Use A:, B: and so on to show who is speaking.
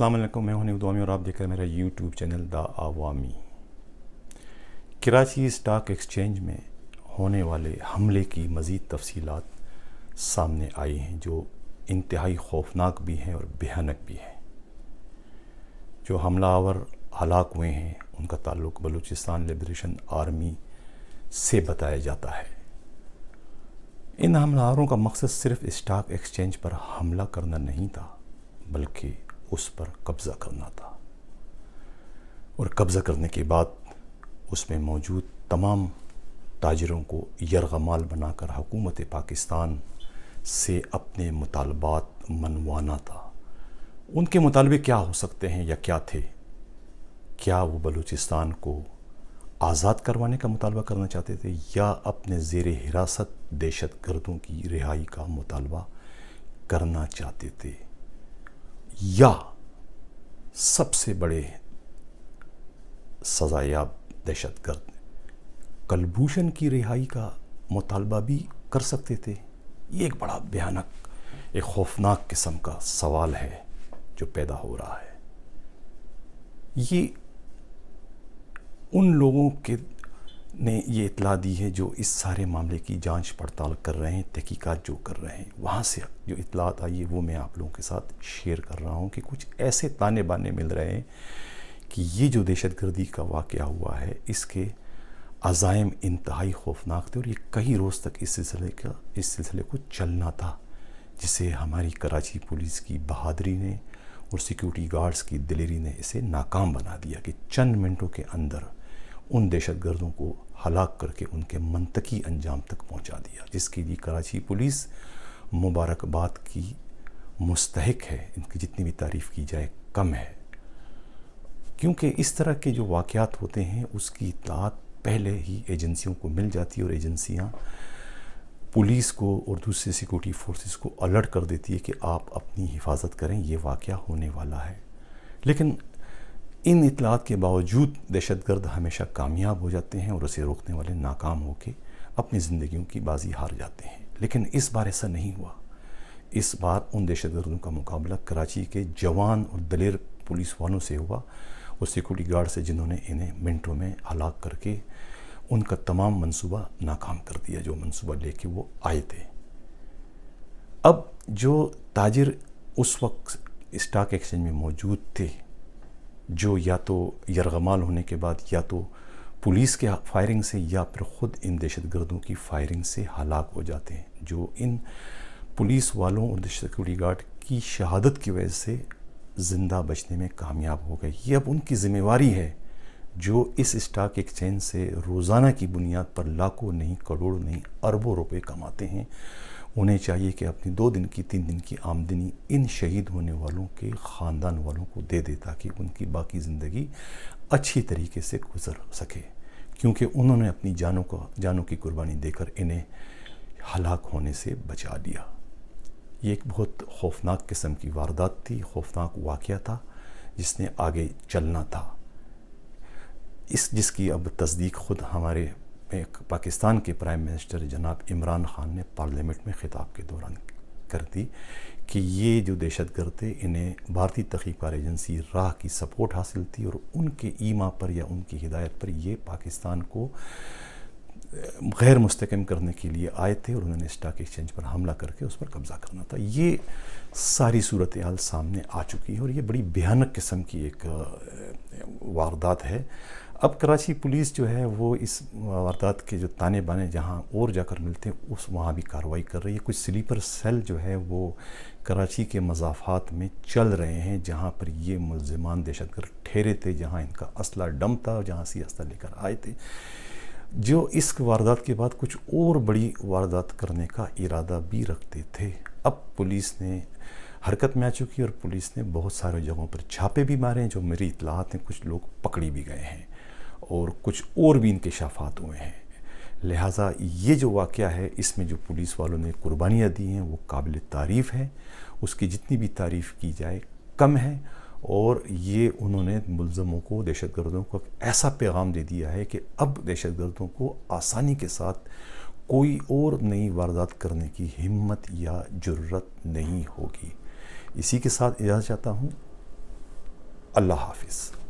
A: السلام علیکم، میں ہوں حنیف دوامی اور آپ دیکھ رہے ہیں میرا یوٹیوب چینل دا عوامی۔ کراچی اسٹاک ایکسچینج میں ہونے والے حملے کی مزید تفصیلات سامنے آئی ہیں جو انتہائی خوفناک بھی ہیں اور بھیانک بھی ہیں۔ جو حملہ آور ہلاک ہوئے ہیں ان کا تعلق بلوچستان لبریشن آرمی سے بتایا جاتا ہے۔ ان حملہ آوروں کا مقصد صرف اسٹاک ایکسچینج پر حملہ کرنا نہیں تھا بلکہ اس پر قبضہ کرنا تھا، اور قبضہ کرنے کے بعد اس میں موجود تمام تاجروں کو یرغمال بنا کر حکومت پاکستان سے اپنے مطالبات منوانا تھا۔ ان کے مطالبے کیا ہو سکتے ہیں یا کیا تھے؟ کیا وہ بلوچستان کو آزاد کروانے کا مطالبہ کرنا چاہتے تھے یا اپنے زیر حراست دہشت گردوں کی رہائی کا مطالبہ کرنا چاہتے تھے، یا سب سے بڑے سزایاب دہشت گرد کلبھوشن کی رہائی کا مطالبہ بھی کر سکتے تھے؟ یہ ایک بڑا بھیانک، ایک خوفناک قسم کا سوال ہے جو پیدا ہو رہا ہے۔ یہ ان لوگوں کے نے یہ اطلاع دی ہے جو اس سارے معاملے کی جانچ پڑتال کر رہے ہیں، تحقیقات جو کر رہے ہیں، وہاں سے جو اطلاعات آئی ہے وہ میں آپ لوگوں کے ساتھ شیئر کر رہا ہوں کہ کچھ ایسے تانے بانے مل رہے ہیں کہ یہ جو دہشت گردی کا واقعہ ہوا ہے اس کے عزائم انتہائی خوفناک تھے، اور یہ کئی روز تک اس سلسلے کو چلنا تھا، جسے ہماری کراچی پولیس کی بہادری نے اور سیکیورٹی گارڈز کی دلیری نے اسے ناکام بنا دیا کہ چند منٹوں کے اندر ان دہشت گردوں کو ہلاک کر کے ان کے منطقی انجام تک پہنچا دیا، جس کے لیے کراچی پولیس مبارکباد کی مستحق ہے۔ ان کی جتنی بھی تعریف کی جائے کم ہے، کیونکہ اس طرح کے جو واقعات ہوتے ہیں اس کی اطلاعات پہلے ہی ایجنسیوں کو مل جاتی ہے، اور ایجنسیاں پولیس کو اور دوسرے سیکورٹی فورسز کو الرٹ کر دیتی ہے کہ آپ اپنی حفاظت کریں، یہ واقعہ ہونے والا ہے۔ لیکن ان اطلاعات کے باوجود دہشت گرد ہمیشہ کامیاب ہو جاتے ہیں اور اسے روکنے والے ناکام ہو کے اپنی زندگیوں کی بازی ہار جاتے ہیں۔ لیکن اس بار ایسا نہیں ہوا۔ اس بار ان دہشت گردوں کا مقابلہ کراچی کے جوان اور دلیر پولیس والوں سے ہوا اور سیکورٹی گارڈ سے، جنہوں نے انہیں منٹوں میں ہلاک کر کے ان کا تمام منصوبہ ناکام کر دیا جو منصوبہ لے کے وہ آئے تھے۔ اب جو تاجر اس وقت اسٹاک ایکسچینج میں موجود تھے، جو یا تو یرغمال ہونے کے بعد یا تو پولیس کے فائرنگ سے یا پھر خود ان دہشت گردوں کی فائرنگ سے ہلاک ہو جاتے ہیں، جو ان پولیس والوں اور سیکورٹی گارڈ کی شہادت کی وجہ سے زندہ بچنے میں کامیاب ہو گئے، یہ اب ان کی ذمہ داری ہے جو اس اسٹاک ایکسچینج سے روزانہ کی بنیاد پر لاکھوں نہیں، کروڑوں نہیں، اربوں روپے کماتے ہیں۔ انہیں چاہیے کہ اپنی 2 دن کی 3 دن کی آمدنی ان شہید ہونے والوں کے خاندان والوں کو دے دے، تاکہ ان کی باقی زندگی اچھی طریقے سے گزر سکے، کیونکہ انہوں نے اپنی جانوں کی قربانی دے کر انہیں ہلاک ہونے سے بچا لیا۔ یہ ایک بہت خوفناک قسم کی واردات تھی، خوفناک واقعہ تھا جس نے آگے چلنا تھا، جس کی اب تصدیق خود ہمارے پاکستان کے پرائم منسٹر جناب عمران خان نے پارلیمنٹ میں خطاب کے دوران کر دی کہ یہ جو دہشت گرد تھے انہیں بھارتی تحقیقات ایجنسی راہ کی سپورٹ حاصل تھی، اور ان کے ایما پر یا ان کی ہدایت پر یہ پاکستان کو غیر مستحکم کرنے کے لیے آئے تھے، اور انہوں نے اسٹاک ایکسچینج پر حملہ کر کے اس پر قبضہ کرنا تھا۔ یہ ساری صورتحال سامنے آ چکی ہے، اور یہ بڑی بھیانک قسم کی ایک واردات ہے۔ اب کراچی پولیس جو ہے وہ اس واردات کے جو تانے بانے جہاں اور جا کر ملتے ہیں وہاں بھی کارروائی کر رہی ہے۔ کچھ سلیپر سیل جو ہے وہ کراچی کے مضافات میں چل رہے ہیں، جہاں پر یہ ملزمان دہشت گرد ٹھہرے تھے، جہاں ان کا اسلحہ ڈم تھا اور جہاں سے اسلحہ لے کر آئے تھے، جو اس واردات کے بعد کچھ اور بڑی واردات کرنے کا ارادہ بھی رکھتے تھے۔ اب پولیس نے حرکت میں آ چکی، اور پولیس نے بہت سارے جگہوں پر چھاپے بھی مارے ہیں، جو میری اطلاعات ہیں کچھ لوگ پکڑی بھی گئے ہیں اور کچھ اور بھی انکشافات ہوئے ہیں۔ لہٰذا یہ جو واقعہ ہے اس میں جو پولیس والوں نے قربانیاں دی ہیں وہ قابل تعریف ہے، اس کی جتنی بھی تعریف کی جائے کم ہے، اور یہ انہوں نے ملزموں کو، دہشت گردوں کو ایسا پیغام دے دیا ہے کہ اب دہشت گردوں کو آسانی کے ساتھ کوئی اور نئی واردات کرنے کی ہمت یا جرت نہیں ہوگی۔ اسی کے ساتھ اجازت چاہتا ہوں۔ اللہ حافظ.